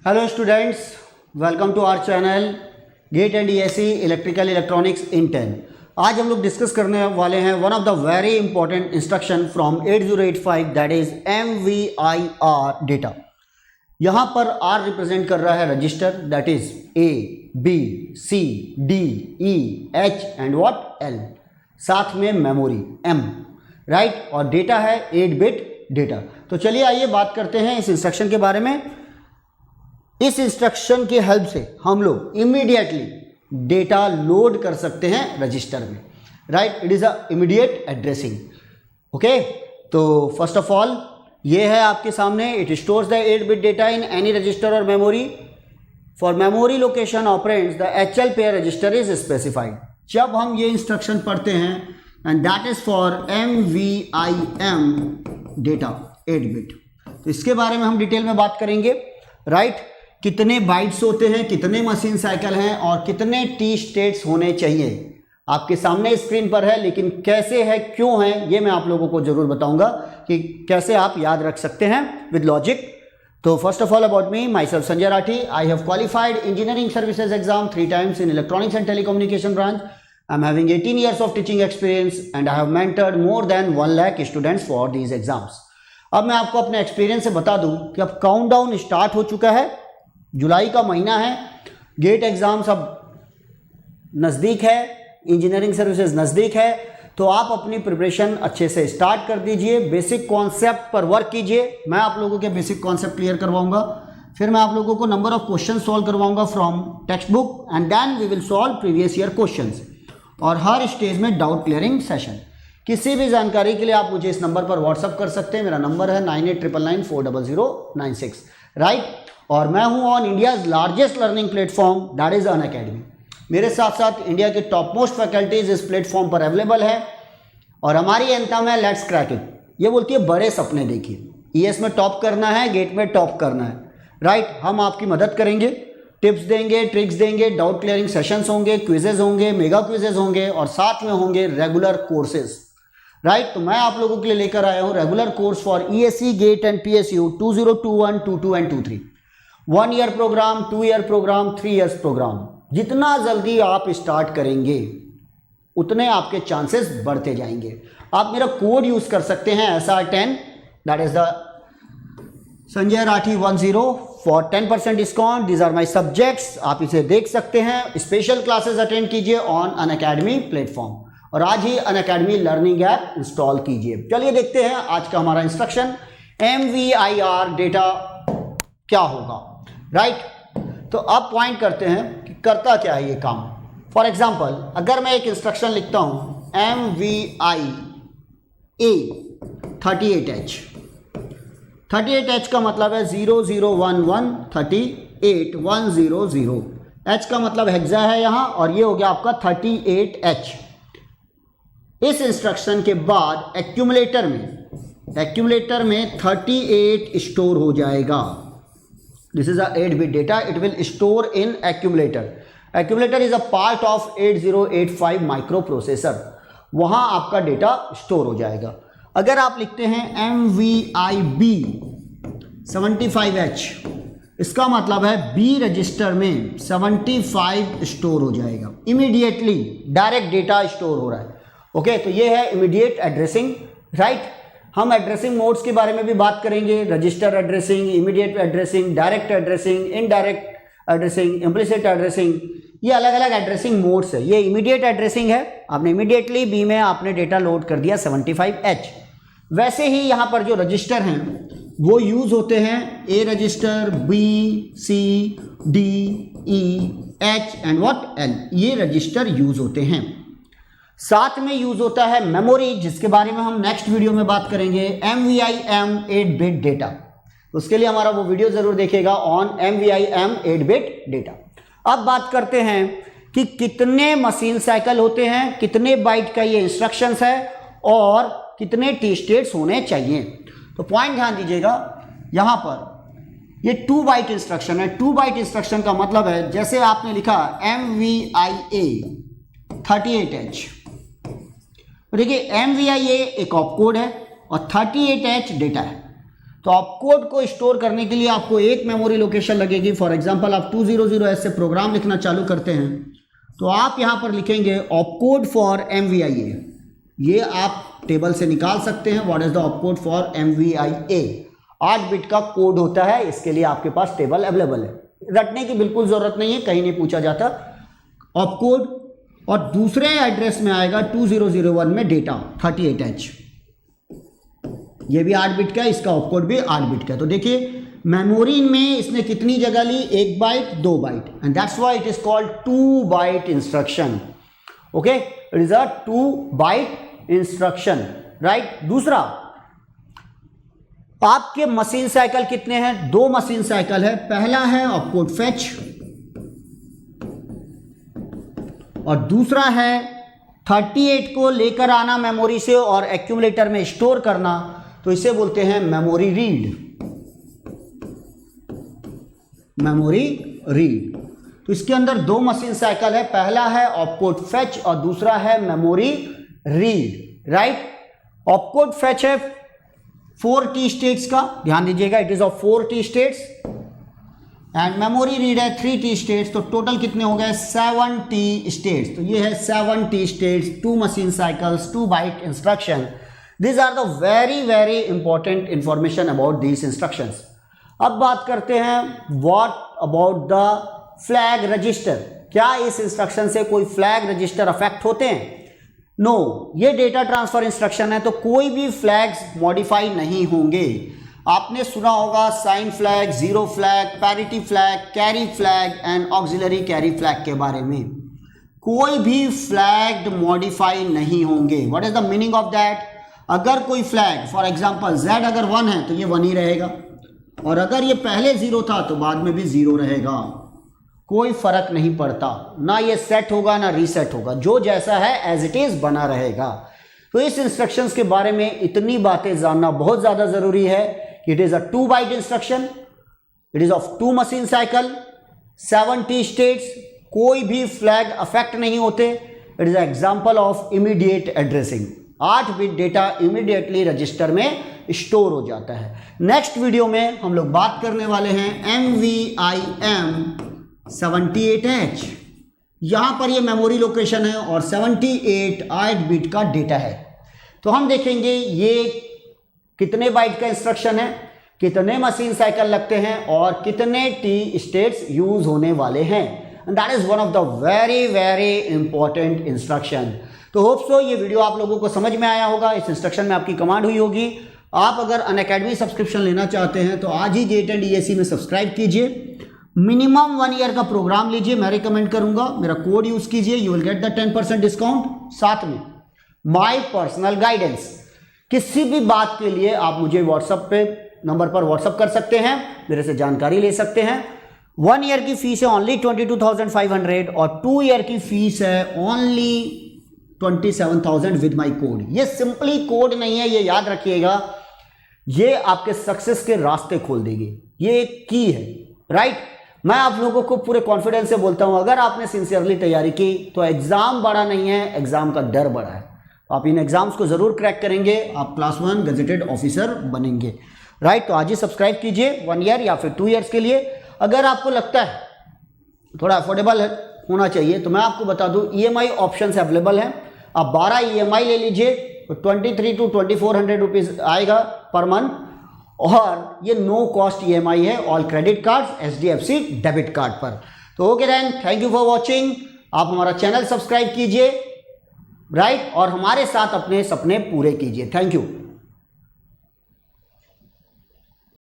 Hello students, welcome to our channel GATE and ESE electrical electronics in 10। आज हम लोग discuss करने वाले हैं one of the very important instruction from 8085 that is MVI R data. यहाँ पर R represent कर रहा है register that is A, B, C, D, E, H and what L, साथ में मेमोरी M, राइट। और डेटा है 8 बिट डेटा। तो चलिए आइए बात करते हैं इस इंस्ट्रक्शन के बारे में। इस इंस्ट्रक्शन की हेल्प से हम लोग इमीडिएटली डेटा लोड कर सकते हैं रजिस्टर में, right. It is a immediate addressing. Okay, तो फर्स्ट ऑफ ऑल ये है आपके सामने, it stores the 8 bit data in any register और memory. For memory location operands the HL pair register is specified. जब हम ये इंस्ट्रक्शन पढ़ते हैं and that is for MVIM data 8 bit. तो इसके बारे में हम डिटेल में बात करेंगे, राइट। कितने बाइट्स होते हैं, कितने मशीन साइकिल हैं और कितने टी स्टेट्स होने चाहिए आपके सामने स्क्रीन पर है, लेकिन कैसे है, क्यों है, ये मैं आप लोगों को जरूर बताऊंगा कि कैसे आप याद रख सकते हैं विद लॉजिक। तो first of all about me, my self Sanjay Rathi. I have qualified engineering services exam 3 times in electronics and telecommunication branch. I am having 18 years of teaching experience and I have mentored more than 1 lakh students for these exams. अब मैं आपको अपने experience से बता दूं कि अब countdown start हो चुका है। जुलाई का महीना है, गेट एग्जाम सब नज़दीक है, इंजीनियरिंग सर्विसेज नज़दीक है, तो आप अपनी प्रिपरेशन अच्छे से स्टार्ट कर दीजिए। बेसिक कॉन्सेप्ट पर वर्क कीजिए। मैं आप लोगों के बेसिक कॉन्सेप्ट क्लियर करवाऊंगा, फिर मैं आप लोगों को नंबर ऑफ क्वेश्चन सॉल्व करवाऊंगा from textbook and then we will solve previous year questions, और हर स्टेज में डाउट क्लियरिंग सेशन। किसी भी जानकारी के लिए आप मुझे इस नंबर पर व्हाट्सअप कर सकते हैं। मेरा नंबर है 9899940096, राइट। और मैं हूं on India's largest learning platform that is Unacademy. मेरे साथ साथ इंडिया के टॉप मोस्ट फैकल्टीज इस प्लेटफॉर्म पर अवेलेबल है, और हमारी एंथम है लेट्स क्रैक इट। ये बोलती है बड़े सपने देखिए, ES में टॉप करना है, गेट में टॉप करना है, राइट। हम आपकी मदद करेंगे, टिप्स देंगे, ट्रिक्स देंगे, डाउट क्लियरिंग सेशंस होंगे, क्विजेज होंगे, मेगा क्विजेज होंगे, और साथ में होंगे रेगुलर कोर्सेज, राइट। तो मैं आप लोगों के लिए लेकर आया हूं regular course for ESE, GATE and PSU 2021, 22 and 23। 1 year programme, 2 year programme, 3 years programme. जितना जल्दी आप स्टार्ट करेंगे उतने आपके चांसेस बढ़ते जाएंगे। आप मेरा कोड यूज कर सकते हैं SR10, that is the Sanjay Rathi 10 for 10% discount. These are my subjects, आप इसे देख सकते हैं। स्पेशल क्लासेस अटेंड कीजिए ऑन अनअकैडमी प्लेटफॉर्म, और आज ही अनअकैडमी लर्निंग ऐप इंस्टॉल कीजिए। चलिए देखते हैं आज का हमारा इंस्ट्रक्शन MVI R डेटा क्या होगा, राइट। तो अब पॉइंट करते हैं कि करता क्या है ये काम। फॉर एग्जाम्पल, अगर मैं एक इंस्ट्रक्शन लिखता हूं MVI A 38H। 38H का मतलब है 001138 H का मतलब हेक्सा है यहां, और ये हो गया आपका 38H। इस इंस्ट्रक्शन के बाद एक्यूमुलेटर में 38 स्टोर हो जाएगा। This is a 8 bit data, it will store in accumulator. Accumulator is a part of 8085 microprocessor, वहां आपका डेटा स्टोर हो जाएगा। अगर आप लिखते हैं MVI B 75H, इसका मतलब है B रजिस्टर में 75 स्टोर हो जाएगा। इमीडिएटली डायरेक्ट डेटा स्टोर हो रहा है। ओके, तो ये है इमीडिएट एड्रेसिंग, राइट। हम एड्रेसिंग मोड्स के बारे में भी बात करेंगे, register addressing, immediate addressing, direct addressing, indirect addressing, implicit addressing, ये अलग अलग एड्रेसिंग मोड्स है। ये इमीडिएट एड्रेसिंग है, आपने इमीडिएटली B में आपने डेटा लोड कर दिया 75H। वैसे ही यहाँ पर जो रजिस्टर हैं वो यूज होते हैं A register, B, C, D, E, H and what L, ये रजिस्टर यूज होते हैं। साथ में यूज होता है मेमोरी, जिसके बारे में हम नेक्स्ट वीडियो में बात करेंगे, MVIM 8 बिट डेटा। उसके लिए हमारा वो वीडियो जरूर देखिएगा ऑन MVIM 8 बिट डेटा। अब बात करते हैं कि कितने मशीन साइकिल होते हैं, कितने बाइट का ये इंस्ट्रक्शंस है, और कितने टी स्टेट्स होने चाहिए। तो पॉइंट ध्यान दीजिएगा, यहां पर ये 2 बाइट इंस्ट्रक्शन है। 2 बाइट इंस्ट्रक्शन का मतलब है, जैसे आपने लिखा MVIA 38H, देखिए MVIA एक ऑप कोड है और 38H डेटा है। तो ऑपकोड को स्टोर करने के लिए आपको एक मेमोरी लोकेशन लगेगी। फॉर एग्जांपल आप 200 से प्रोग्राम लिखना चालू करते हैं तो आप यहाँ पर लिखेंगे ऑपकोड फॉर MVIA। ये आप टेबल से निकाल सकते हैं। What is the opcode for MVIA? 8 bit का कोड होता है, इसके लिए आपके पास टेबल अवेलेबल है, रटने की बिल्कुल जरूरत नहीं है, कहीं नहीं पूछा जाता ऑपकोड। और दूसरे एड्रेस में आएगा 2001 में डेटा 38H, ये भी 8 बिट का है, इसका ऑपकोड भी 8 बिट का है। तो देखिए मेमोरी में इसने कितनी जगह ली, 1 byte 2 byte, and that's why it is called 2 byte instruction. Okay, it is a 2 byte instruction, right. दूसरा, आपके मशीन साइकिल कितने हैं? 2 मशीन साइकिल है। पहला है ऑपकोड फेच और दूसरा है 38 को लेकर आना मेमोरी से और एक्यूमुलेटर में स्टोर करना, तो इसे बोलते हैं मेमोरी रीड। मेमोरी रीड, तो इसके अंदर 2 मशीन साइकिल है, पहला है ऑपकोड फेच और दूसरा है memory read, right. Opcode fetch है 4T स्टेट्स का, ध्यान दीजिएगा, it is of 4T states, and memory read है 3T स्टेट्स। तो टोटल कितने हो गए? 7T states. तो ये है 7T states, 2 machine cycles, 2 byte instruction. These are the very important information about these instructions. अब बात करते हैं what about the flag register। क्या इस इंस्ट्रक्शन से कोई फ्लैग रजिस्टर अफेक्ट होते हैं? नो, ये डेटा ट्रांसफर इंस्ट्रक्शन है तो कोई भी फ्लैग्स मॉडिफाई नहीं होंगे। आपने सुना होगा sign flag, zero flag, parity flag, carry flag and auxiliary carry flag के बारे में। कोई भी फ्लैग मॉडिफाई नहीं होंगे। What is the meaning of that? अगर कोई फ्लैग फॉर एग्जांपल Z अगर 1 है तो ये 1 ही रहेगा, और अगर ये पहले 0 था तो बाद में भी 0 रहेगा, कोई फर्क नहीं पड़ता, ना ये सेट होगा ना रीसेट होगा, जो जैसा है एज इट इज बना रहेगा। तो इस इंस्ट्रक्शंस के बारे में इतनी बातें जानना बहुत ज्यादा जरूरी है कि it is a 2 byte instruction, it is of 2 machine cycle, 7T states, कोई भी फ्लैग अफेक्ट नहीं होते। It is a example of immediate addressing. 8 bit data immediately register में स्टोर हो जाता है। नेक्स्ट वीडियो में हम लोग बात करने वाले हैं MVIM 78H। यहां पर ये मेमोरी लोकेशन है और 78 8 बिट का डेटा है। तो हम देखेंगे ये कितने बाइट का इंस्ट्रक्शन है, कितने मशीन साइकिल लगते हैं और कितने T स्टेट्स यूज होने वाले हैं। And that is one of the very important instruction. तो होप सो ये वीडियो आप लोगों को समझ में आया होगा। इस इंस्ट्रक्शन में आपकी कमांड हुई होगी। आप अगर अनअकैडमी सब्सक्रिप्शन लेना चाहते हैं तो आज ही गेट एंड ESE में सब्सक्राइब कीजिए। मिनिमम 1 ईयर का प्रोग्राम लीजिए, मैं रिकमेंड करूंगा। मेरा कोड यूज कीजिए, you will get the 10% discount. साथ में माय पर्सनल गाइडेंस, किसी भी बात के लिए आप मुझे व्हाट्सएप पे नंबर पर व्हाट्सएप कर सकते हैं, मेरे से जानकारी ले सकते हैं। 1 ईयर की फीस है ओनली 22,500 और 2 ईयर की फीस है ओनली 27,000 विद माई कोड। ये सिंपली कोड नहीं है, ये याद रखिएगा, ये आपके सक्सेस के रास्ते खोल देगी। ये एक की है, राइट। मैं आप लोगों को पूरे कॉन्फिडेंस से बोलता हूं, अगर आपने सिंसियरली तैयारी की तो एग्जाम बड़ा नहीं है, एग्जाम का डर बड़ा है। आप इन एग्जाम्स को जरूर क्रैक करेंगे, आप क्लास 1 गजेटेड ऑफिसर बनेंगे, राइट। तो आज ही सब्सक्राइब कीजिए 1 ईयर या फिर 2 ईयर्स के लिए। अगर आपको लगता है थोड़ा अफोर्डेबल होना चाहिए तो मैं आपको बता दूं EMI ऑप्शंस अवेलेबल हैं। आप 12 EMI ले लीजिए तो 2300 to 2400 रुपीज़ आएगा पर मंथ, और ये नो कॉस्ट EMI है, all credit cards, HDFC debit card पर। तो okay then, thank you for watching. आप हमारा चैनल सब्सक्राइब कीजिए, राइट, और हमारे साथ अपने सपने पूरे कीजिए। Thank you.